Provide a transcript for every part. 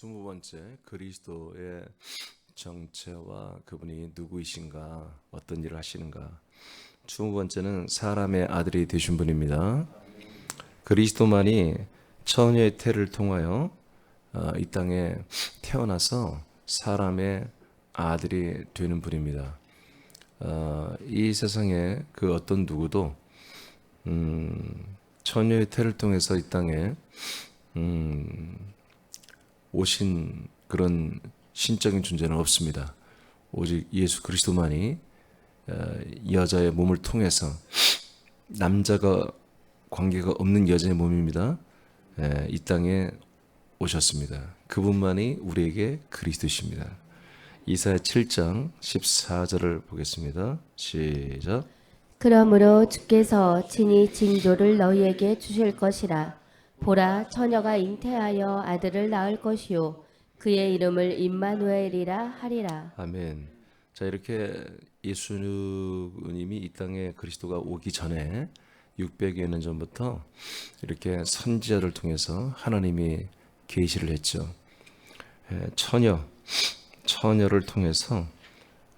20번째 그리스도의 정체와 그분이 누구이신가, 어떤 일을 하시는가. 20번째는 사람의 아들이 되신 분입니다. 그리스도만이 처녀의 태를 통하여 이 땅에 태어나서 사람의 아들이 되는 분입니다. 이 세상에 그 어떤 누구도 처녀의 태를 통해서 이 땅에 오신 그런 신적인 존재는 없습니다. 오직 예수 그리스도만이 여자의 몸을 통해서, 남자가 관계가 없는 여자의 몸입니다, 이 땅에 오셨습니다. 그분만이 우리에게 그리스도십니다. 이사야 7장 14절을 보겠습니다. 시작. 그러므로 주께서 친히 징조를 너희에게 주실 것이라. 보라, 처녀가 잉태하여 아들을 낳을 것이요 그의 이름을 임마누엘이라 하리라. 아멘. 자, 이렇게 예수님이 이 땅에 그리스도가 오기 전에 600여 년 전부터 이렇게 선지자를 통해서 하나님이 계시를 했죠. 처녀를 통해서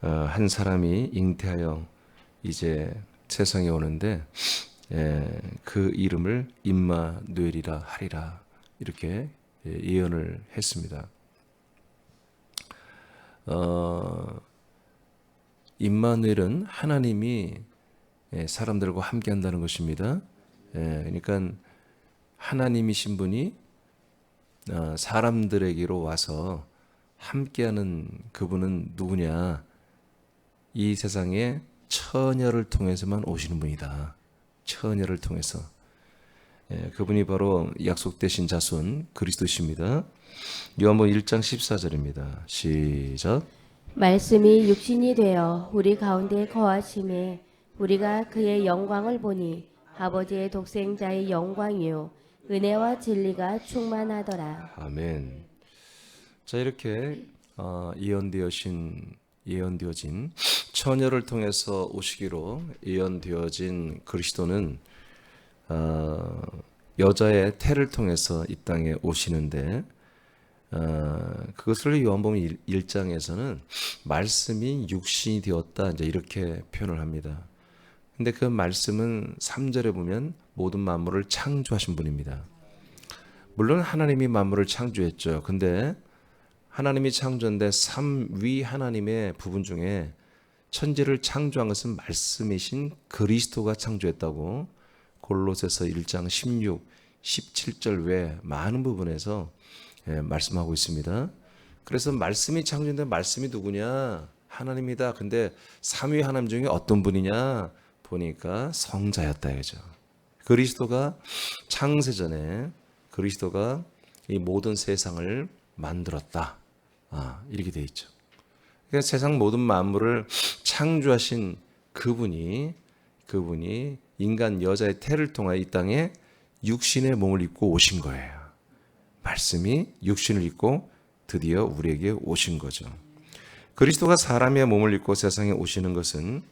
한 사람이 잉태하여 이제 세상에 오는데 그 이름을 임마누엘이라 하리라, 이렇게 예언을 했습니다. 임마누엘은 하나님이 사람들과 함께 한다는 것입니다. 그러니까 하나님이신 분이 사람들에게로 와서 함께하는 그분은 누구냐? 이 세상에 처녀를 통해서만 오시는 분이다. 처녀를 통해서. 그분이 바로 약속되신 자손 그리스도십니다. 요한복음 1장 14절입니다. 시작. 말씀이 육신이 되어 우리 가운데 거하심에 우리가 그의 영광을 보니 아버지의 독생자의 영광이요 은혜와 진리가 충만하더라. 아멘. 자, 이렇게 예언되어진 처녀를 통해서 오시기로 예언되어진 그리스도는 여자의 태를 통해서 이 땅에 오시는데, 그것을 요한복음 1장에서는 말씀이 육신이 되었다, 이제 이렇게 표현을 합니다. 근데 그 말씀은 3절에 보면 모든 만물을 창조하신 분입니다. 물론 하나님이 만물을 창조했죠. 근데 하나님이 창조인데 삼위 하나님의 부분 중에 천지를 창조한 것은 말씀이신 그리스도가 창조했다고 골로새서 1장 16, 17절 외 많은 부분에서 말씀하고 있습니다. 그래서 말씀이 창조인데 말씀이 누구냐? 하나님이다. 근데 삼위 하나님 중에 어떤 분이냐? 보니까 성자였다 이거죠. 그리스도가 창세전에 그리스도가 이 모든 세상을 만들었다. 이렇게 돼 있죠. 그러니까 세상 모든 만물을 창조하신 그분이 인간 여자의 태를 통하여 이 땅에 육신의 몸을 입고 오신 거예요. 말씀이 육신을 입고 드디어 우리에게 오신 거죠. 그리스도가 사람의 몸을 입고 세상에 오시는 것은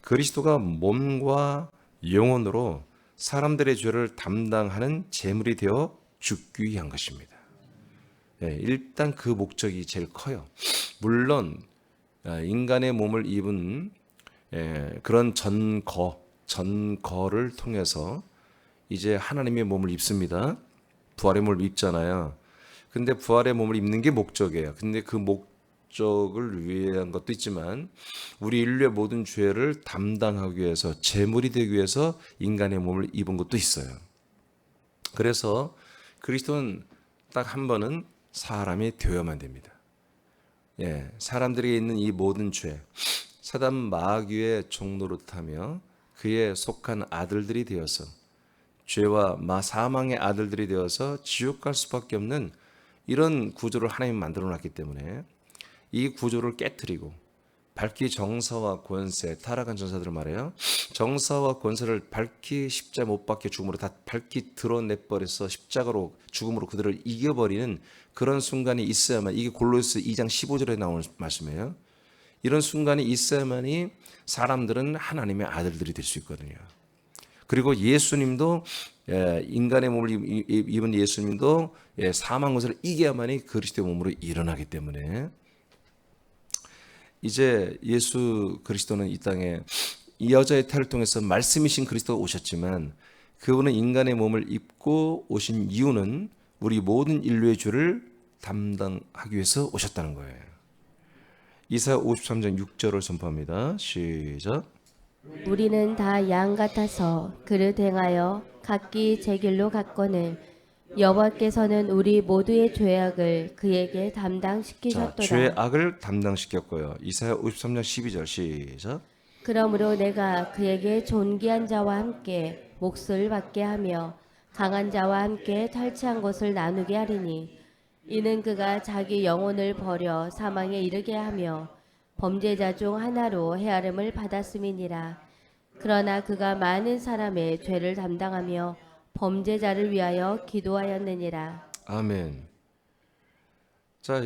그리스도가 몸과 영혼으로 사람들의 죄를 담당하는 제물이 되어 죽기 위한 것입니다. 일단 그 목적이 제일 커요. 물론 인간의 몸을 입은 그런 전거를 통해서 이제 하나님의 몸을 입습니다. 부활의 몸을 입잖아요. 근데 부활의 몸을 입는 게 목적이에요. 근데 그 목적을 위한 것도 있지만 우리 인류의 모든 죄를 담당하기 위해서, 제물이 되기 위해서 인간의 몸을 입은 것도 있어요. 그래서 그리스도는 딱 한 번은 사람이 되어야만 됩니다. 사람들에게 있는 이 모든 죄, 사단 마귀의 종노릇하며 그에 속한 아들들이 되어서, 죄와 사망의 아들들이 되어서 지옥 갈 수밖에 없는 이런 구조를 하나님이 만들어 놨기 때문에 이 구조를 깨트리고, 밝기 정사와 권세, 타락한 전사들을 말해요. 정사와 권세를 밝기 십자가 못 박혀 죽음으로 다 밝기 드러내버려서 십자가로 죽음으로 그들을 이겨버리는 그런 순간이 있어야만, 이게 골로새 2장 15절에 나오는 말씀이에요. 이런 순간이 있어야만이 사람들은 하나님의 아들들이 될 수 있거든요. 그리고 예수님도 인간의 몸을 입은 예수님도 사망 것을 이겨야만이 그리스도의 몸으로 일어나기 때문에 이제 예수 그리스도는 이 땅에 이 여자의 태를 통해서 말씀이신 그리스도가 오셨지만 그분은 인간의 몸을 입고 오신 이유는 우리 모든 인류의 죄를 담당하기 위해서 오셨다는 거예요. 이사야 53장 6절을 선포합니다. 시작. 우리는 다 양 같아서 그릇 행하여 각기 제 길로 갔거늘 여호와께서는 우리 모두의 죄악을 그에게 자, 담당시키셨도다. 죄악을 담당시켰고요. 이사야 53장 12절 시작. 그러므로 내가 그에게 존귀한 자와 함께 몫을 받게 하며 강한 자와 함께 탈취한 것을 나누게 하리니 이는 그가 자기 영혼을 버려 사망에 이르게 하며 범죄자 중 하나로 헤아림을 받았음이니라. 그러나 그가 많은 사람의 죄를 담당하며 범죄자를 위하여 기도하였느니라. 아멘. 자,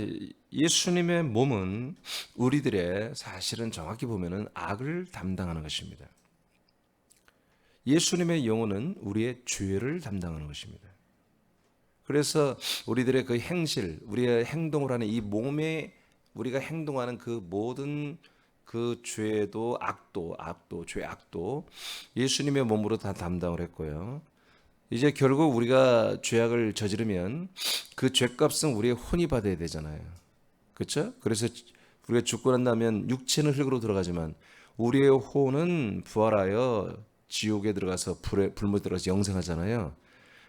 예수님의 몸은 우리들의 사실은 정확히 보면은 악을 담당하는 것입니다. 예수님의 영혼은 우리의 죄를 담당하는 것입니다. 그래서 우리들의 그 행실, 우리의 행동을 하는 이 몸에 우리가 행동하는 그 모든 그 죄도 죄악도 예수님의 몸으로 다 담당을 했고요. 이제 결국 우리가 죄악을 저지르면 그 죄값은 우리의 혼이 받아야 되잖아요. 그렇죠? 그래서 우리가 죽고 난 다음에 육체는 흙으로 들어가지만 우리의 혼은 부활하여 지옥에 들어가서 불못에 들어가서 영생하잖아요.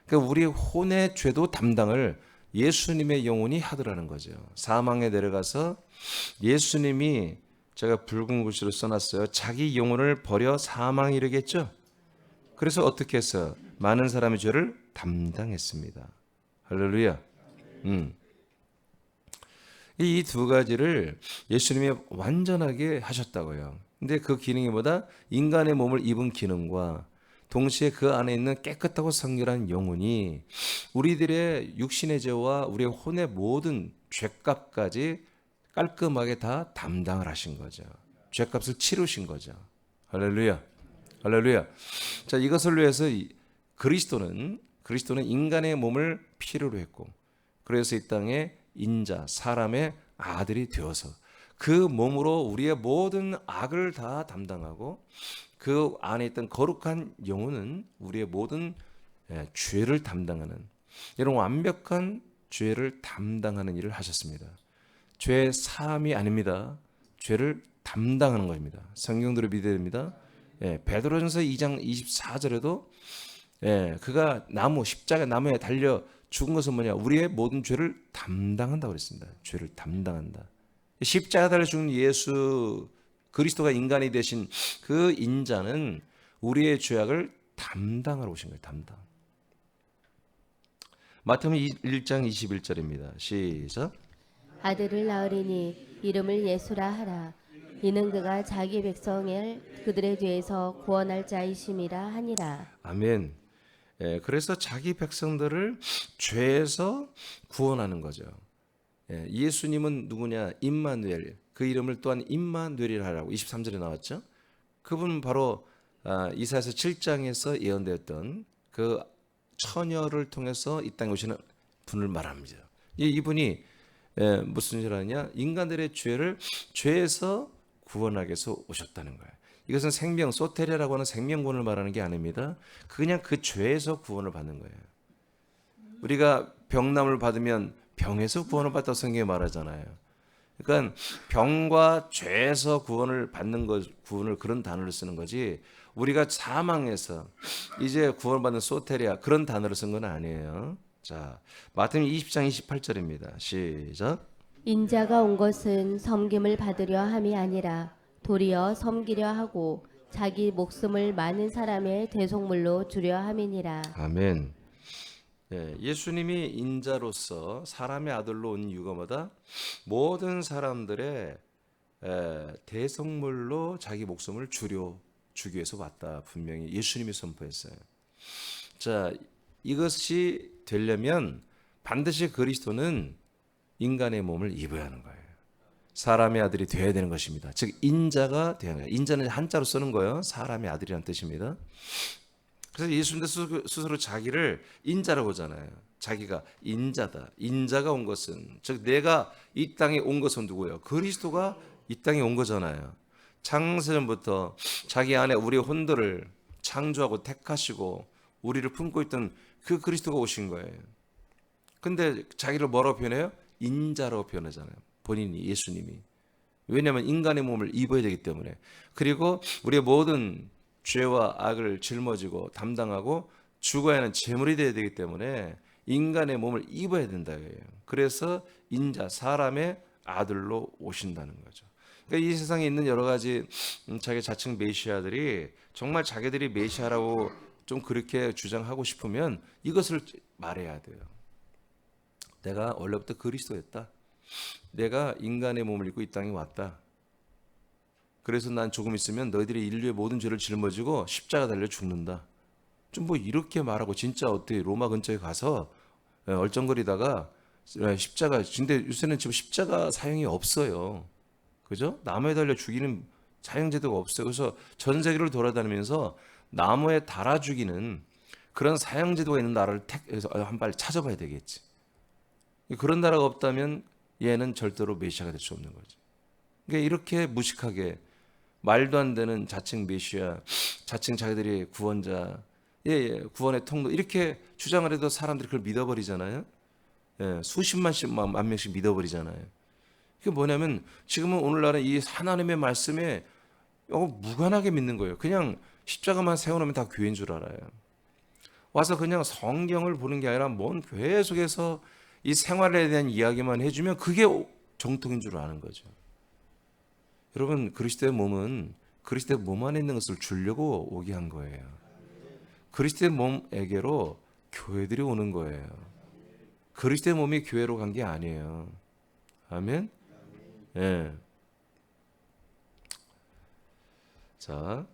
그러니까 우리의 혼의 죄도 담당을 예수님의 영혼이 하더라는 거죠. 사망에 내려가서 예수님이 제가 붉은 글씨로 써놨어요. 자기 영혼을 버려 사망에 이르겠죠. 그래서 어떻게 해서 많은 사람의 죄를 담당했습니다. 할렐루야. 이 두 가지를 예수님이 완전하게 하셨다고요. 근데 그 기능이 뭐다? 인간의 몸을 입은 기능과 동시에 그 안에 있는 깨끗하고 성결한 영혼이 우리들의 육신의 죄와 우리의 혼의 모든 죄값까지 깔끔하게 다 담당을 하신 거죠. 죄값을 치르신 거죠. 할렐루야. 할렐루야. 자, 이것을 위해서 그리스도는 인간의 몸을 필요로 했고, 그래서 이 땅에 인자, 사람의 아들이 되어서 그 몸으로 우리의 모든 악을 다 담당하고 그 안에 있던 거룩한 영혼은 우리의 모든 죄를 담당하는 이런 완벽한 죄를 담당하는 일을 하셨습니다. 죄 사함이 아닙니다. 죄를 담당하는 것입니다. 성경대로 믿어야 됩니다. 베드로전서 2장 24절에도 그가 십자가 나무에 달려 죽은 것은 뭐냐? 우리의 모든 죄를 담당한다고 그랬습니다. 죄를 담당한다. 십자가 달려 죽은 예수 그리스도가 인간이 되신 그 인자는 우리의 죄악을 담당하러 오신 거예요. 담당. 마태복음 1장 21절입니다. 시작. 아들을 낳으리니 이름을 예수라 하라. 이는 그가 자기 백성을 그들의 죄에서 구원할 자이심이라 하니라. 아멘. 그래서 자기 백성들을 죄에서 구원하는 거죠. 예수님은 누구냐? 임마누엘. 그 이름을 또한 임마누엘이라 하라고 23절에 나왔죠. 그분은 바로 이사야서 7장에서 예언되었던 그 처녀를 통해서 이 땅에 오시는 분을 말합니다. 이분이 무슨 일을 하냐? 인간들의 죄를 죄에서 구원하기 위해서 오셨다는 거예요. 이것은 생명, 소테리아라고 하는 생명권을 말하는 게 아닙니다. 그냥 그 죄에서 구원을 받는 거예요. 우리가 병남을 받으면 병에서 구원을 받다고 성경에 말하잖아요. 그러니까 병과 죄에서 구원을 받는 것, 구원을 그런 단어를 쓰는 거지 우리가 사망해서 이제 구원받는 소테리아 그런 단어를 쓴 건 아니에요. 자, 마태복음 20장 28절입니다. 시작. 인자가 온 것은 섬김을 받으려 함이 아니라 도리어 섬기려 하고 자기 목숨을 많은 사람의 대속물로 주려 함이니라. 아멘. 예수님이 인자로서 사람의 아들로 온 이유가 뭐다? 모든 사람들의 대속물로 자기 목숨을 주기 위해서 왔다. 분명히 예수님이 선포했어요. 자, 이것이 되려면 반드시 그리스도는 인간의 몸을 입어야 하는 거예요. 사람의 아들이 되어야 되는 것입니다. 즉 인자가 되어야 해요. 인자는 한자로 쓰는 거예요. 사람의 아들이라는 뜻입니다. 그래서 예수님 스스로 자기를 인자라고 하잖아요. 자기가 인자다. 인자가 온 것은, 즉 내가 이 땅에 온 것은 누구예요? 그리스도가 이 땅에 온 거잖아요. 창세전부터 자기 안에 우리 혼들을 창조하고 택하시고 우리를 품고 있던 그 그리스도가 오신 거예요. 근데 자기를 뭐라고 표현해요? 인자라고 표현하잖아요. 본인이, 예수님이. 왜냐하면 인간의 몸을 입어야 되기 때문에. 그리고 우리의 모든 죄와 악을 짊어지고 담당하고 죽어야 하는 제물이 되어야 되기 때문에 인간의 몸을 입어야 된다고요. 그래서 인자, 사람의 아들로 오신다는 거죠. 그러니까 이 세상에 있는 여러 가지 자기 자칭 메시아들이 정말 자기들이 메시아라고 좀 그렇게 주장하고 싶으면 이것을 말해야 돼요. 내가 원래부터 그리스도였다. 내가 인간의 몸을 입고 이 땅에 왔다. 그래서 난 조금 있으면 너희들이 인류의 모든 죄를 짊어지고 십자가 달려 죽는다. 좀 뭐 이렇게 말하고 진짜 어떻게 로마 근처에 가서 얼쩡거리다가 십자가, 근데 요새는 지금 십자가 사형이 없어요. 그죠? 나무에 달려 죽이는 사형제도가 없어요. 그래서 전 세계를 돌아다니면서 나무에 달아 죽이는 그런 사형제도가 있는 나라를 택해서 한 발 찾아봐야 되겠지. 그런 나라가 없다면 얘는 절대로 메시아가 될 수 없는 거죠. 그러니까 이렇게 무식하게 말도 안 되는 자칭 메시아, 자칭 자기들이 구원자, 구원의 통로 이렇게 주장을 해도 사람들이 그걸 믿어버리잖아요. 수십만씩 만 명씩 믿어버리잖아요. 그게 뭐냐면 지금은 오늘날은 이 하나님의 말씀에 무관하게 믿는 거예요. 그냥 십자가만 세워놓으면 다 교회인 줄 알아요. 와서 그냥 성경을 보는 게 아니라 뭔 교회 속에서 이 생활에 대한 이야기만 해주면 그게 정통인 줄 아는 거죠. 여러분, 그리스도의 몸은 그리스도의 몸 안에 있는 것을 주려고 오게 한 거예요. 그리스도의 몸에게로 교회들이 오는 거예요. 그리스도의 몸이 교회로 간 게 아니에요. 아멘. 예. 자,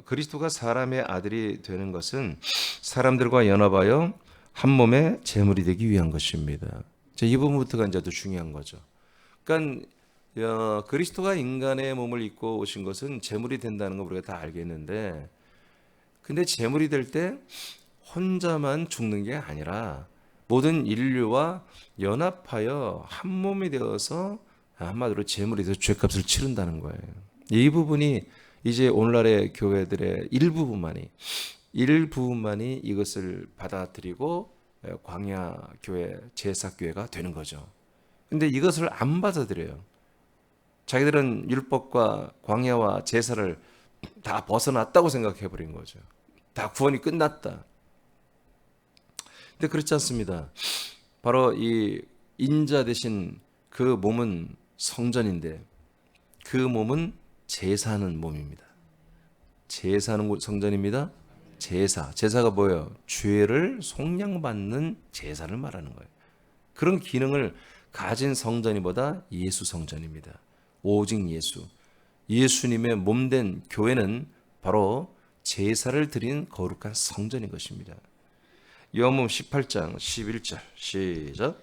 그리스도가 사람의 아들이 되는 것은 사람들과 연합하여 한 몸의 제물이 되기 위한 것입니다. 이 부분부터가 이제 더 중요한 거죠. 그러니까 그리스도가 인간의 몸을 입고 오신 것은 제물이 된다는 거 우리가 다 알겠는데, 근데 제물이 될 때 혼자만 죽는 게 아니라 모든 인류와 연합하여 한 몸이 되어서 한마디로 제물이 돼서 죄값을 치른다는 거예요. 이 부분이 이제 오늘날의 교회들의 일부분만이 이것을 받아들이고 광야 교회, 제사 교회가 되는 거죠. 근데 이것을 안 받아들여요. 자기들은 율법과 광야와 제사를 다 벗어났다고 생각해 버린 거죠. 다 구원이 끝났다. 근데 그렇지 않습니다. 바로 이 인자 대신 그 몸은 성전인데 그 몸은 제사하는 몸입니다. 제사하는 성전입니다. 제사가 뭐예요? 죄를 속량받는 제사를 말하는 거예요. 그런 기능을 가진 성전이보다 예수 성전입니다. 오직 예수님의 몸된 교회는 바로 제사를 드린 거룩한 성전인 것입니다. 요한복음 18장 11절 시작.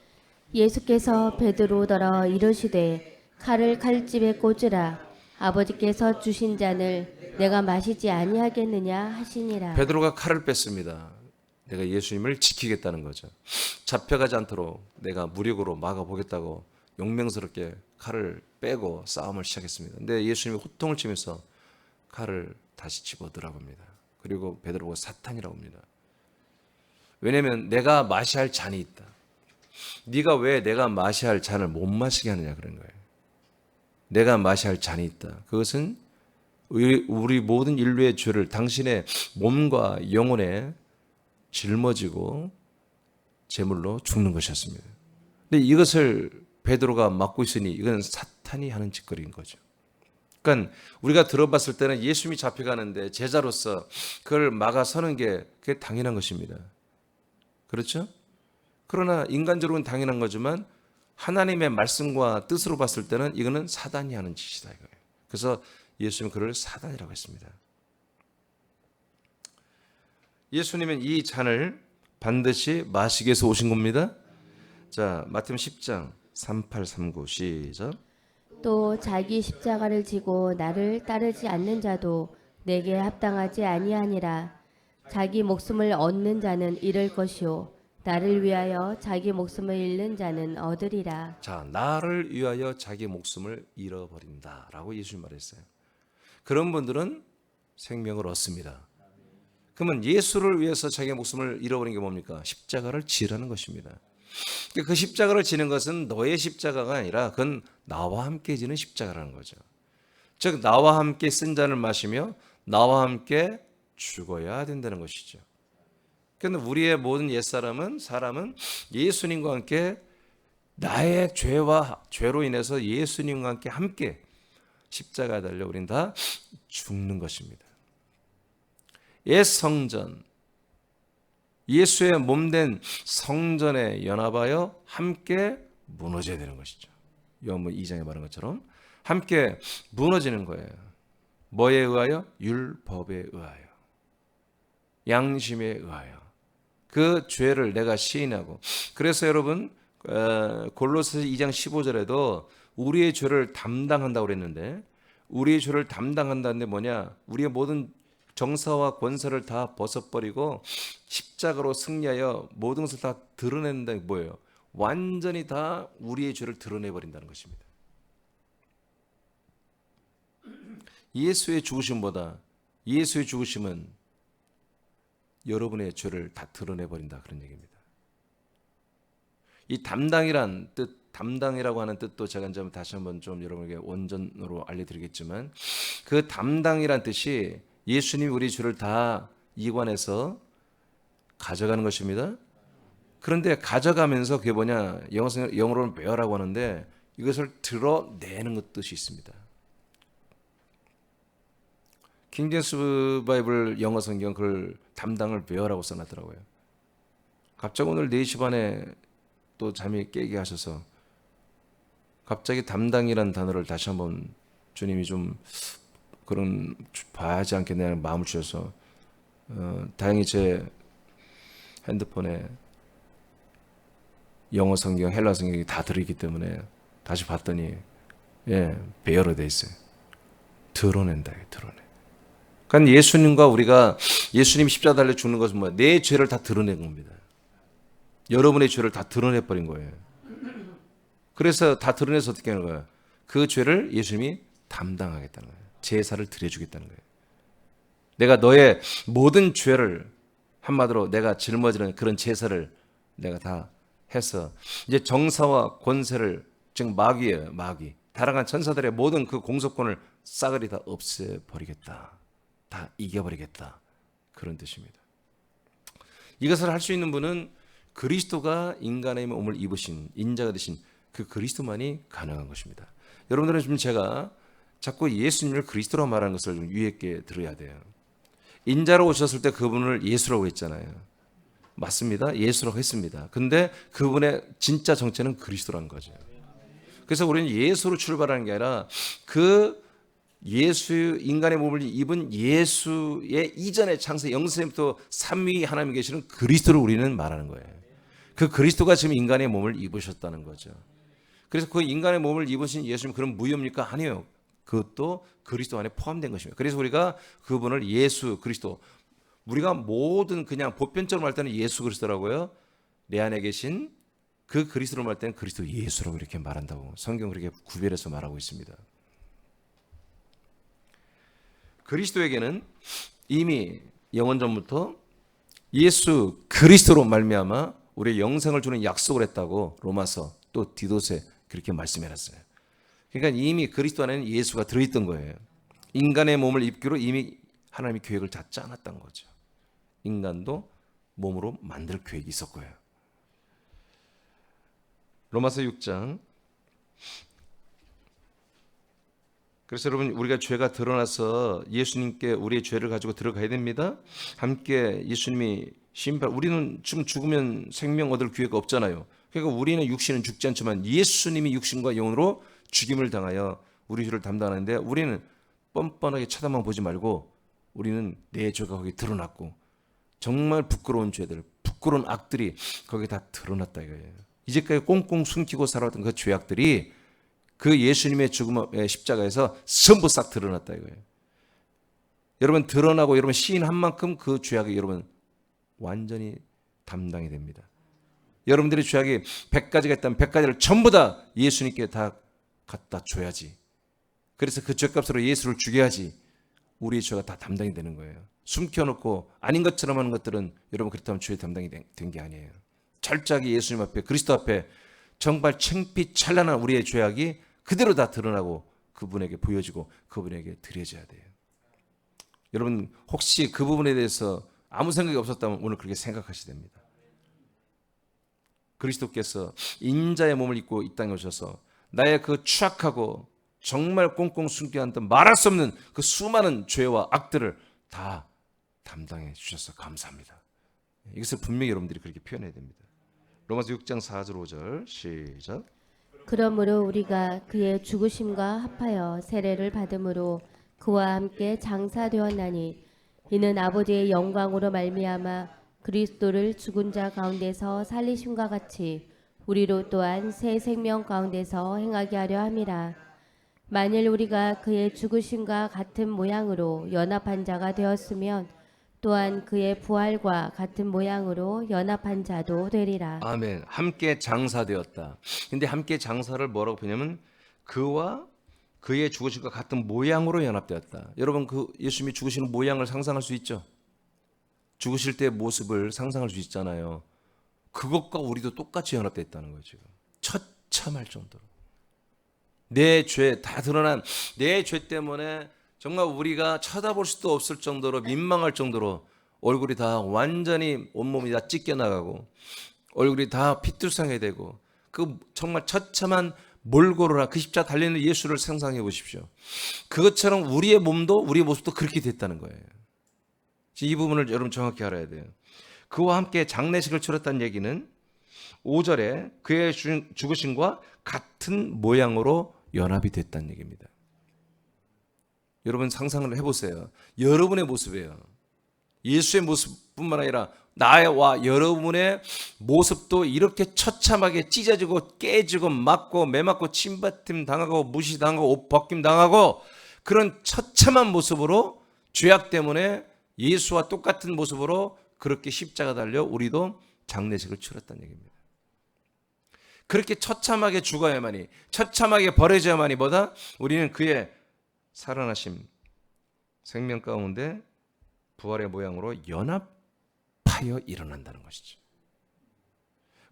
예수께서 베드로더러 이르시되 칼을 칼집에 꽂으라. 아버지께서 주신 잔을 내가 마시지 아니하겠느냐 하시니라. 베드로가 칼을 뺐습니다. 내가 예수님을 지키겠다는 거죠. 잡혀가지 않도록 내가 무력으로 막아보겠다고 용맹스럽게 칼을 빼고 싸움을 시작했습니다. 근데 예수님이 호통을 치면서 칼을 다시 집어들라고 합니다. 그리고 베드로가 사탄이라고 합니다. 왜냐하면 내가 마셔야 할 잔이 있다. 네가 왜 내가 마셔야 할 잔을 못 마시게 하느냐 그런 거예요. 내가 마셔야 할 잔이 있다. 그것은 우리 모든 인류의 죄를 당신의 몸과 영혼에 짊어지고 제물로 죽는 것이었습니다. 근데 이것을 베드로가 맡고 있으니 이건 사탄이 하는 짓거리인 거죠. 그러니까 우리가 들어봤을 때는 예수님이 잡혀가는데 제자로서 그걸 막아서는 게 그게 당연한 것입니다. 그렇죠? 그러나 인간적으로는 당연한 거지만 하나님의 말씀과 뜻으로 봤을 때는 이거는 사단이 하는 짓이다 이거예요. 그래서 예수님은 그를 사단이라고 했습니다. 예수님은 이 잔을 반드시 마시기 위해서 오신 겁니다. 자, 마태복음 10장 3839 시작. 또 자기 십자가를 지고 나를 따르지 않는 자도 내게 합당하지 아니하니라. 자기 목숨을 얻는 자는 잃을 것이요 나를 위하여 자기 목숨을 잃는 자는 얻으리라. 자, 나를 위하여 자기 목숨을 잃어버린다라고 예수님 말했어요. 그런 분들은 생명을 얻습니다. 그러면 예수를 위해서 자기 목숨을 잃어버린 게 뭡니까? 십자가를 지라는 것입니다. 그 십자가를 지는 것은 너의 십자가가 아니라 그건 나와 함께 지는 십자가라는 거죠. 즉 나와 함께 쓴 잔을 마시며 나와 함께 죽어야 된다는 것이죠. 그런데 우리의 모든 옛사람은 예수님과 함께 나의 죄로 인해서 예수님과 함께 십자가에 달려 우린 다 죽는 것입니다. 옛 성전, 예수의 몸된 성전에 연합하여 함께 무너져야 되는 것이죠. 요한복음 2장에 말한 것처럼 함께 무너지는 거예요. 뭐에 의하여? 율법에 의하여, 양심에 의하여. 그 죄를 내가 시인하고, 그래서 여러분 골로새서 2장 15절에도 우리의 죄를 담당한다고 그랬는데, 우리의 죄를 담당한다는데 뭐냐? 우리의 모든 정사와 권세를 다 벗어버리고 십자가로 승리하여 모든 것을 다 드러낸다는 게 뭐예요? 완전히 다 우리의 죄를 드러내버린다는 것입니다. 예수의 죽으심보다 예수의 죽으심은 여러분의 죄를 다 드러내버린다, 그런 얘기입니다. 이 담당이란 뜻, 담당이라고 하는 뜻도 제가 이제 다시 한번 좀 여러분에게 원전으로 알려드리겠지만, 그 담당이란 뜻이 예수님이 우리 죄를 다 이관해서 가져가는 것입니다. 그런데 가져가면서 그게 뭐냐, 영어로는 bear라고 하는데 이것을 드러내는 것 뜻이 있습니다. 킹제임스 바이블 영어 성경 그걸 담당을 bear라고 써놨더라고요. 갑자기 오늘 4시 반에 또 잠이 깨게 하셔서 갑자기 담당이라는 단어를 다시 한번 주님이 좀 그런 봐야지 않겠냐는 마음을 주셔서 다행히 제 핸드폰에 영어 성경, 헬라 성경이 다 들어있기 때문에 다시 봤더니 bear로 돼 있어요. 드러낸다, 드러내. 그러니까 예수님과 우리가, 예수님 십자가 달려 죽는 것은 뭐야? 내 죄를 다 드러낸 겁니다. 여러분의 죄를 다 드러내버린 거예요. 그래서 다 드러내서 어떻게 하는 거예요? 그 죄를 예수님이 담당하겠다는 거예요. 제사를 드려주겠다는 거예요. 내가 너의 모든 죄를, 한마디로 내가 짊어지는 그런 제사를 내가 다 해서 이제 정사와 권세를, 즉 마귀예요, 마귀. 타락한 천사들의 모든 그 공소권을 싸그리 다 없애버리겠다. 다 이겨버리겠다. 그런 뜻입니다. 이것을 할 수 있는 분은 그리스도가 인간의 몸을 입으신 인자가 되신 그 그리스도만이 가능한 것입니다. 여러분들은 지금 제가 자꾸 예수님을 그리스도라고 말하는 것을 좀 유의 있게 들어야 돼요. 인자로 오셨을 때 그분을 예수라고 했잖아요. 맞습니다. 예수라고 했습니다. 근데 그분의 진짜 정체는 그리스도라는 거죠. 그래서 우리는 예수로 출발하는 게 아니라 그 예수, 인간의 몸을 입은 예수의 이전의 창세 영세부터 삼위 하나님이 계시는 그리스도를 우리는 말하는 거예요. 그 그리스도가 지금 인간의 몸을 입으셨다는 거죠. 그래서 그 인간의 몸을 입으신 예수님, 그런 무효입니까? 아니에요. 그것도 그리스도 안에 포함된 것입니다. 그래서 우리가 그분을 예수 그리스도, 우리가 모든 그냥 보편적으로 말 때는 예수 그리스도라고요. 내 안에 계신 그 그리스도로 말 때는 그리스도 예수라고 이렇게 말한다고 성경 그렇게 구별해서 말하고 있습니다. 그리스도에게는 이미 영원 전부터 예수 그리스도로 말미암아 우리의 영생을 주는 약속을 했다고 로마서 또 디도서에 그렇게 말씀해놨어요. 그러니까 이미 그리스도 안에는 예수가 들어있던 거예요. 인간의 몸을 입기로 이미 하나님이 계획을 다 짜놨던 거죠. 인간도 몸으로 만들 계획이 있었고요. 로마서 6장. 그래서 여러분, 우리가 죄가 드러나서 예수님께 우리의 죄를 가지고 들어가야 됩니다. 함께 예수님이 심판, 우리는 지금 죽으면 생명 얻을 기회가 없잖아요. 그러니까 우리는 육신은 죽지 않지만 예수님이 육신과 영으로 죽임을 당하여 우리 죄를 담당하는데, 우리는 뻔뻔하게 쳐다만 보지 말고 우리는 내 죄가 거기 드러났고 정말 부끄러운 죄들, 부끄러운 악들이 거기 다 드러났다 이거예요. 이제까지 꽁꽁 숨기고 살아왔던 그 죄악들이 그 예수님의 죽음의 십자가에서 전부 싹 드러났다 이거예요. 여러분 드러나고 여러분 시인한 만큼 그 죄악이 여러분 완전히 담당이 됩니다. 여러분들의 죄악이 100가지가 있다면 100가지를 전부 다 예수님께 다 갖다 줘야지. 그래서 그 죄값으로 예수를 죽여야지 우리의 죄가 다 담당이 되는 거예요. 숨겨놓고 아닌 것처럼 하는 것들은 여러분 그렇다면 죄의 담당이 된 게 아니에요. 철저하게 예수님 앞에 그리스도 앞에 정말 창피찬란한 우리의 죄악이 그대로 다 드러나고 그분에게 보여지고 그분에게 드려져야 돼요. 여러분 혹시 그 부분에 대해서 아무 생각이 없었다면 오늘 그렇게 생각하셔야 됩니다. 그리스도께서 인자의 몸을 입고 이 땅에 오셔서 나의 그 추악하고 정말 꽁꽁 숨겨야 한던 말할 수 없는 그 수많은 죄와 악들을 다 담당해 주셔서 감사합니다. 이것을 분명히 여러분들이 그렇게 표현해야 됩니다. 로마서 6장 4절 5절 시작. 그러므로 우리가 그의 죽으심과 합하여 세례를 받음으로 그와 함께 장사되었나니 이는 아버지의 영광으로 말미암아 그리스도를 죽은 자 가운데서 살리심과 같이 우리로 또한 새 생명 가운데서 행하게 하려 함이라. 만일 우리가 그의 죽으심과 같은 모양으로 연합한 자가 되었으면 또한 그의 부활과 같은 모양으로 연합한 자도 되리라. 아멘. 함께 장사되었다. 근데 함께 장사를 뭐라고 보냐면 그와 그의 죽으심과 같은 모양으로 연합되었다. 여러분 그 예수님이 죽으시는 모양을 상상할 수 있죠? 죽으실 때의 모습을 상상할 수 있잖아요. 그것과 우리도 똑같이 연합되어 있다는 거예요. 지금 처참할 정도로 내 죄 다 드러난 내 죄 때문에 정말 우리가 쳐다볼 수도 없을 정도로 민망할 정도로 얼굴이 다 완전히 온몸이 다 찢겨나가고 얼굴이 다 피투성이 되고 그 정말 처참한 몰골로나 그 십자가 달리는 예수를 상상해 보십시오. 그것처럼 우리의 몸도 우리의 모습도 그렇게 됐다는 거예요. 이 부분을 여러분 정확히 알아야 돼요. 그와 함께 장례식을 치렀다는 얘기는 5절에 그의 죽으심과 같은 모양으로 연합이 됐다는 얘기입니다. 여러분 상상을 해보세요. 여러분의 모습이에요. 예수의 모습뿐만 아니라 나와 여러분의 모습도 이렇게 처참하게 찢어지고 깨지고 맞고 매맞고 침뱉임 당하고 무시당하고 옷 벗김 당하고 그런 처참한 모습으로 죄악 때문에 예수와 똑같은 모습으로 그렇게 십자가 달려 우리도 장례식을 치렀다는 얘기입니다. 그렇게 처참하게 죽어야만이 처참하게 버려져야만이 보다 우리는 그의 살아나심 생명 가운데 부활의 모양으로 연합하여 일어난다는 것이죠.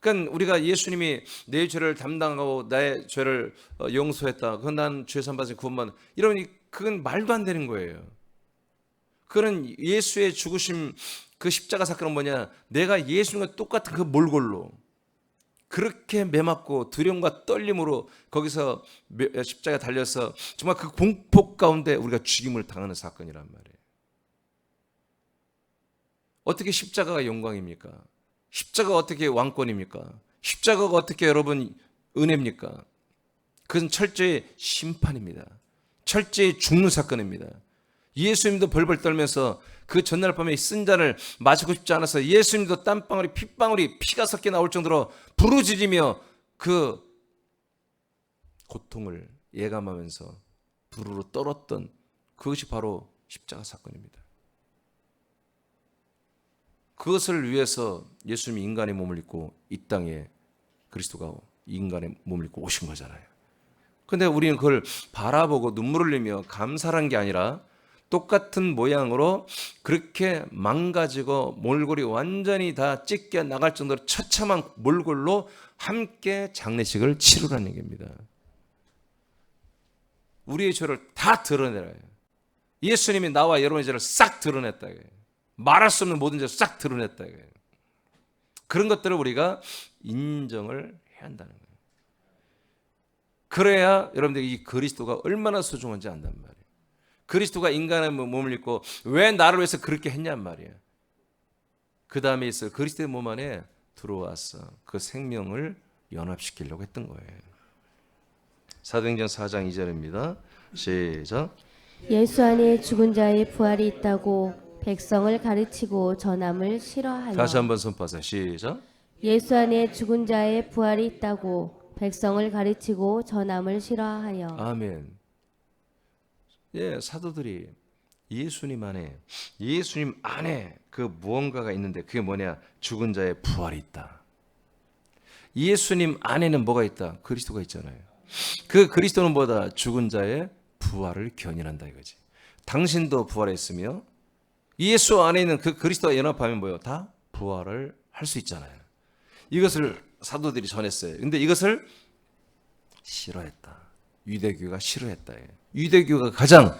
그러니까 우리가 예수님이 내 죄를 담당하고 나의 죄를 용서했다. 그건 난 죄 삼받아서 구원받는 이러니 그건 말도 안 되는 거예요. 그런 예수의 죽으심 그 십자가 사건은 뭐냐? 내가 예수님과 똑같은 그 몰골로 그렇게 매맞고 두려움과 떨림으로 거기서 십자가에 달려서 정말 그 공포 가운데 우리가 죽임을 당하는 사건이란 말이에요. 어떻게 십자가가 영광입니까? 십자가가 어떻게 왕권입니까? 십자가가 어떻게 여러분 은혜입니까? 그건 철저히 심판입니다. 철저히 죽는 사건입니다. 예수님도 벌벌 떨면서 그 전날 밤에 쓴 잔을 마시고 싶지 않아서 예수님도 땀방울이 핏방울이 피가 섞여 나올 정도로 부르짖으며 그 고통을 예감하면서 부르르 떨었던 그것이 바로 십자가 사건입니다. 그것을 위해서 예수님이 인간의 몸을 입고 이 땅에 그리스도가 인간의 몸을 입고 오신 거잖아요. 그런데 우리는 그걸 바라보고 눈물을 흘리며 감사한 게 아니라 똑같은 모양으로 그렇게 망가지고 몰골이 완전히 다 찢겨 나갈 정도로 처참한 몰골로 함께 장례식을 치르라는 얘기입니다. 우리의 죄를 다 드러내라. 예수님이 나와 여러분의 죄를 싹 드러냈다. 말할 수 없는 모든 죄를 싹 드러냈다. 그런 것들을 우리가 인정을 해야 한다는 거예요. 그래야 여러분들이 이 그리스도가 얼마나 소중한지 안단 말이에요. 그리스도가 인간의 몸을 입고 왜 나를 위해서 그렇게 했냔 말이에요. 그 다음에 있어 그리스도의 몸 안에 들어와서 그 생명을 연합시키려고 했던 거예요. 사도행전 4장 2절입니다. 시작. 예수 안에 죽은 자의 부활이 있다고 백성을 가르치고 전함을 싫어하여. 다시 한번 선포하세요. 시작. 예수 안에 죽은 자의 부활이 있다고 백성을 가르치고 전함을 싫어하여. 아멘. 예, 사도들이 예수님 안에 그 무언가가 있는데 그게 뭐냐? 죽은 자의 부활이 있다. 예수님 안에는 뭐가 있다? 그리스도가 있잖아요. 그 그리스도는 뭐다? 죽은 자의 부활을 견인한다 이거지. 당신도 부활했으며 예수 안에 있는 그 그리스도와 연합하면 뭐예요? 다 부활을 할 수 있잖아요. 이것을 사도들이 전했어요. 근데 이것을 싫어했다. 유대교가 싫어했다. 유대교가 가장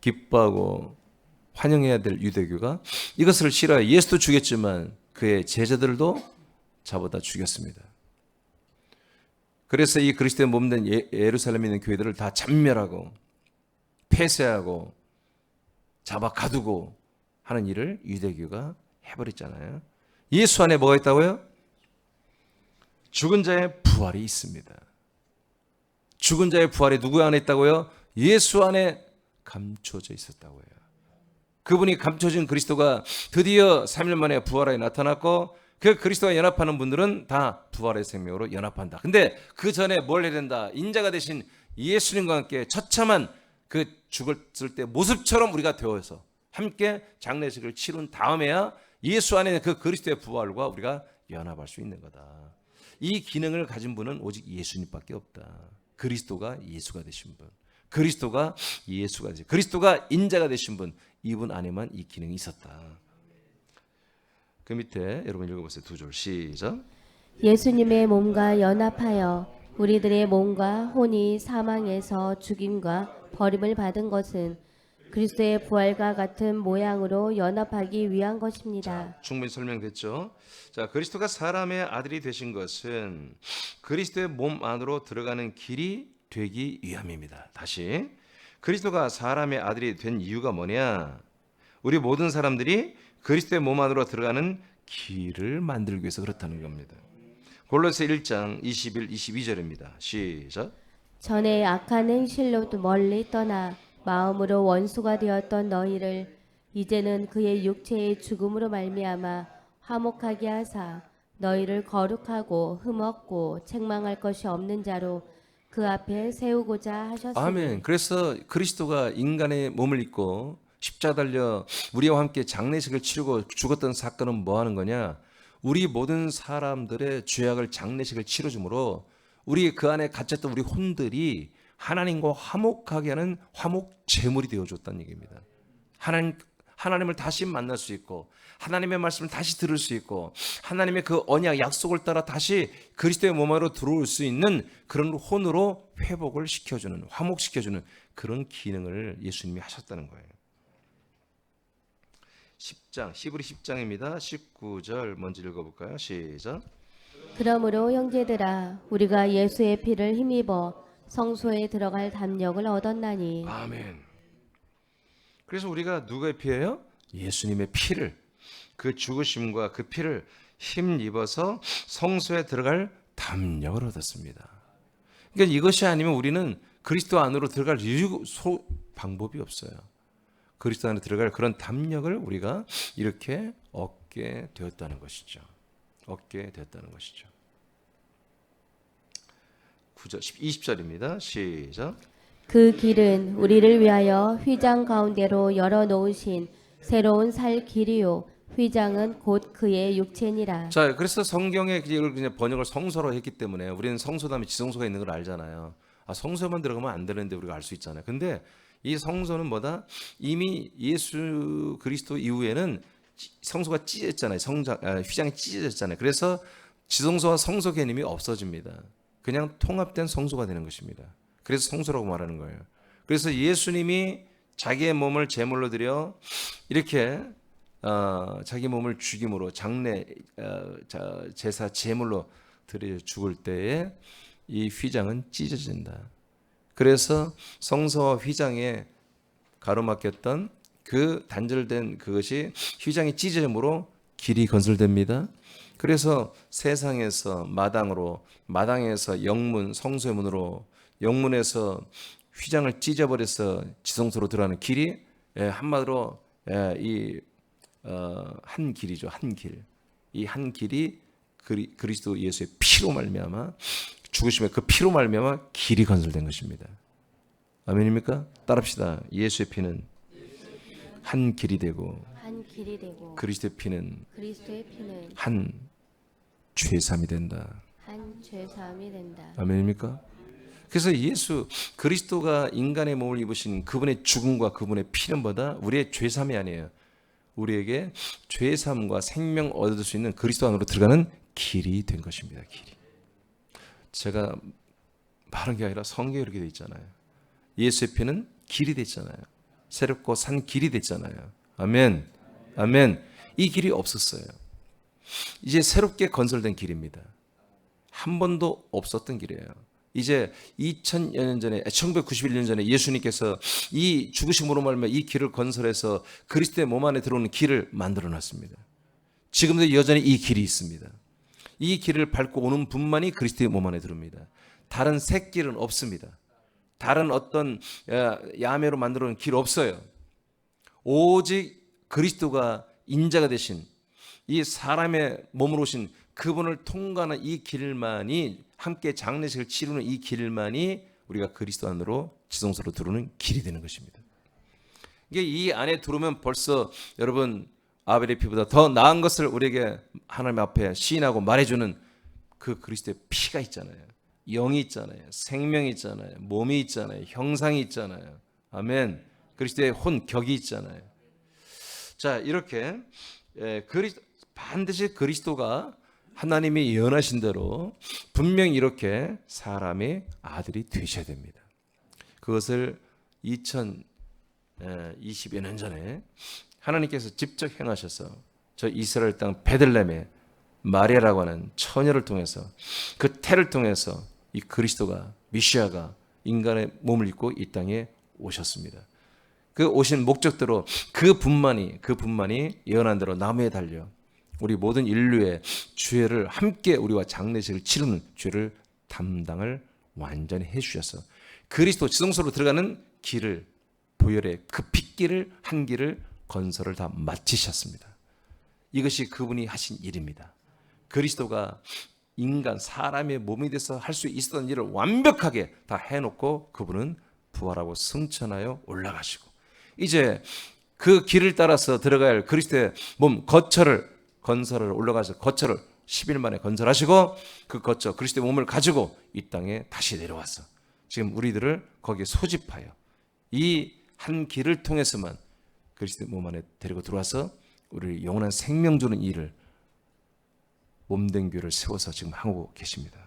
기뻐하고 환영해야 될 유대교가 이것을 싫어해. 예수도 죽였지만 그의 제자들도 잡아다 죽였습니다. 그래서 이 그리스도의 몸된 예루살렘에 있는 교회들을 다 잔멸하고 폐쇄하고 잡아 가두고 하는 일을 유대교가 해버렸잖아요. 예수 안에 뭐가 있다고요? 죽은 자의 부활이 있습니다. 죽은 자의 부활이 누구 안에 있다고요? 예수 안에 감춰져 있었다고요. 그분이 감춰진 그리스도가 드디어 3일 만에 부활하여 나타났고 그 그리스도와 연합하는 분들은 다 부활의 생명으로 연합한다. 근데 그 전에 뭘 해야 된다? 인자가 되신 예수님과 함께 처참한 그 죽었을 때 모습처럼 우리가 되어서 함께 장례식을 치룬 다음에야 예수 안에 그 그리스도의 부활과 우리가 연합할 수 있는 거다. 이 기능을 가진 분은 오직 예수님밖에 없다. 그리스도가 예수가 되신 분, 그리스도가 예수가 되신, 그리스도가 인자가 되신 분, 이분 안에만 이 기능이 있었다. 그 밑에 여러분 읽어보세요. 2절 시작. 예수님의 몸과 연합하여 우리들의 몸과 혼이 사망에서 죽임과 버림을 받은 것은 그리스도의 부활과 같은 모양으로 연합하기 위한 것입니다. 충분히 설명됐죠. 자, 그리스도가 사람의 아들이 되신 것은 그리스도의 몸 안으로 들어가는 길이 되기 위함입니다. 다시, 그리스도가 사람의 아들이 된 이유가 뭐냐? 우리 모든 사람들이 그리스도의 몸 안으로 들어가는 길을 만들기 위해서 그렇다는 겁니다. 골로새 1장 21, 22절입니다. 시작. 전에 악한 행실로도 멀리 떠나 마음으로 원수가 되었던 너희를 이제는 그의 육체의 죽음으로 말미암아 화목하게 하사 너희를 거룩하고 흠없고 책망할 것이 없는 자로 그 앞에 세우고자 하셨으니. 아멘. 그래서 그리스도가 인간의 몸을 입고 십자가 달려 우리와 함께 장례식을 치르고 죽었던 사건은 뭐 하는 거냐? 우리 모든 사람들의 죄악을 장례식을 치러줌으로 우리 그 안에 갇혔던 우리 혼들이 하나님과 화목하게 하는 화목 제물이 되어줬다는 얘기입니다. 하나님을 다시 만날 수 있고 하나님의 말씀을 다시 들을 수 있고 하나님의 그 언약 약속을 따라 다시 그리스도의 몸 안으로 들어올 수 있는 그런 혼으로 회복을 시켜주는, 화목시켜주는 그런 기능을 예수님이 하셨다는 거예요. 10장, 히브리 10장입니다. 19절 먼저 읽어볼까요? 시작. 그러므로 형제들아 우리가 예수의 피를 힘입어 성소에 들어갈 담력을 얻었나니. 아멘. 그래서 우리가 누구의 피예요? 예수님의 피를, 그 죽으심과 그 피를 힘입어서 성소에 들어갈 담력을 얻었습니다. 그러니까 이것이 아니면 우리는 그리스도 안으로 들어갈 방법이 없어요. 그리스도 안에 들어갈 그런 담력을 우리가 이렇게 얻게 되었다는 것이죠. 얻게 되었다는 것이죠. 9절, 20절입니다. 시작. 그 길은 우리를 위하여 휘장 가운데로 열어놓으신 새로운 살 길이요 휘장은 곧 그의 육체니라. 자, 그래서 성경에 이걸 그냥 번역을 성소로 했기 때문에 우리는 성소 다음에 지성소가 있는 걸 알잖아요. 아, 성소만 들어가면 안 되는데 우리가 알 수 있잖아요. 근데 이 성소는 뭐다? 이미 예수 그리스도 이후에는 성소가 찢어졌잖아요. 휘장이 찢어졌잖아요. 그래서 지성소와 성소 개념이 없어집니다. 그냥 통합된 성소가 되는 것입니다. 그래서 성소라고 말하는 거예요. 그래서 예수님이 자기의 몸을 제물로 드려 이렇게 자기 몸을 죽임으로 제사 제물로 드려 죽을 때에 이 휘장은 찢어진다. 그래서 성소와 휘장에 가로막혔던 그 단절된 그것이 휘장이 찢어짐으로 길이 건설됩니다. 그래서 세상에서 마당으로, 마당에서 영문, 성소의 문으로, 영문에서 휘장을 찢어버려서 지성소로 들어가는 길이 한마디로 한 길이죠. 한 길. 이 한 길이 그리스도 예수의 피로 말미암아 죽으심의 그 피로 말미암아 길이 건설된 것입니다. 아멘입니까? 따라합시다. 예수의 피는 한 길이 되고 한 길이 되고 그리스도의 피는 그리스도의 피는 한 죄삼이 된다. 한 죄사함이 된다. 아멘입니까? 그래서 예수 그리스도가 인간의 몸을 입으신 그분의 죽음과 그분의 피는 보다 우리의 죄삼이 아니에요. 우리에게 죄삼과 생명 얻을 수 있는 그리스도 안으로 들어가는 길이 된 것입니다. 길이. 제가 말한 게 아니라 성경에 이렇게 돼 있잖아요. 예수의 피는 길이 됐잖아요. 새롭고 산 길이 됐잖아요. 아멘. 아멘. 이 길이 없었어요. 이제 새롭게 건설된 길입니다. 한 번도 없었던 길이에요. 이제 2000여 년 전에 1991년 전에 예수님께서 이 죽으심으로 말미암아 이 길을 건설해서 그리스도의 몸 안에 들어오는 길을 만들어 놨습니다. 지금도 여전히 이 길이 있습니다. 이 길을 밟고 오는 분만이 그리스도의 몸 안에 들어옵니다. 다른 새 길은 없습니다. 다른 어떤 야매로 만들어 놓은 길 없어요. 오직 그리스도가 인자가 되신 이 사람의 몸으로 오신 그분을 통과하는 이 길만이 함께 장례식을 치르는 이 길만이 우리가 그리스도 안으로 지성소로 들어오는 길이 되는 것입니다. 이게 이 안에 들어오면 벌써 여러분 아벨의 피보다 더 나은 것을 우리에게 하나님 앞에 시인하고 말해주는 그 그리스도의 피가 있잖아요. 영이 있잖아요. 생명이 있잖아요. 몸이 있잖아요. 형상이 있잖아요. 아멘. 그리스도의 혼격이 있잖아요. 자, 이렇게 반드시 그리스도가 하나님이 예언하신 대로 분명히 이렇게 사람의 아들이 되셔야 됩니다. 그것을 2020여 년 전에 하나님께서 직접 행하셔서 저 이스라엘 땅 베들레헴에 마리아라고 하는 처녀를 통해서 그 태를 통해서 이 그리스도가 미시아가 인간의 몸을 입고 이 땅에 오셨습니다. 그 오신 목적대로 그 분만이 예언한 대로 나무에 달려 우리 모든 인류의 죄를 함께 우리와 장례식을 치르는 죄를 담당을 완전히 해주셔서 그리스도 지성소로 들어가는 길을 보혈의 그 핏길을 한 길을 건설을 다 마치셨습니다. 이것이 그분이 하신 일입니다. 그리스도가 인간 사람의 몸이 돼서 할 수 있었던 일을 완벽하게 다 해놓고 그분은 부활하고 승천하여 올라가시고 이제 그 길을 따라서 들어갈 그리스도의 몸 거처를 건설을 올라가서 거처를 10일 만에 건설하시고 그 거처 그리스도의 몸을 가지고 이 땅에 다시 내려와서 지금 우리들을 거기에 소집하여 이 한 길을 통해서만 그리스도의 몸 안에 데리고 들어와서 우리 영원한 생명 주는 일을 몸된 교회를 세워서 지금 하고 계십니다.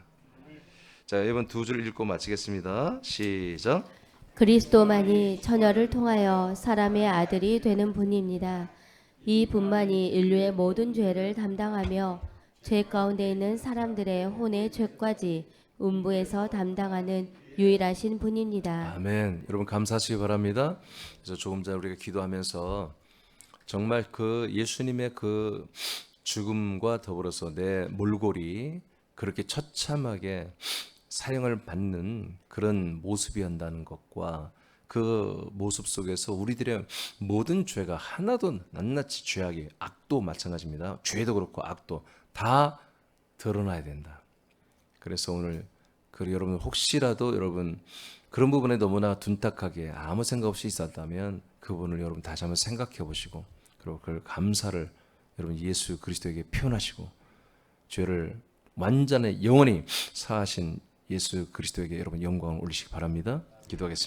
자, 이번 두 줄 읽고 마치겠습니다. 시작. 그리스도만이 처녀를 통하여 사람의 아들이 되는 분입니다. 이 분만이 인류의 모든 죄를 담당하며 죄 가운데 있는 사람들의 혼의 죄까지 음부에서 담당하는 유일하신 분입니다. 아멘. 여러분 감사하시기 바랍니다. 그래서 조금 전에 우리가 기도하면서 정말 그 예수님의 그 죽음과 더불어서 내 몰골이 그렇게 처참하게 사형을 받는 그런 모습이었다는 것과 그 모습 속에서 우리들의 모든 죄가 하나도 낱낱이 죄악이 악도 마찬가지입니다. 죄도 그렇고 악도 다 드러나야 된다. 그래서 오늘 여러분 혹시라도 여러분 그런 부분에 너무나 둔탁하게 아무 생각 없이 있었다면 그분을 여러분 다시 한번 생각해 보시고 그리고 그 감사를 여러분 예수 그리스도에게 표현하시고 죄를 완전히 영원히 사하신 예수 그리스도에게 여러분 영광을 올리시기 바랍니다. 기도하겠습니다.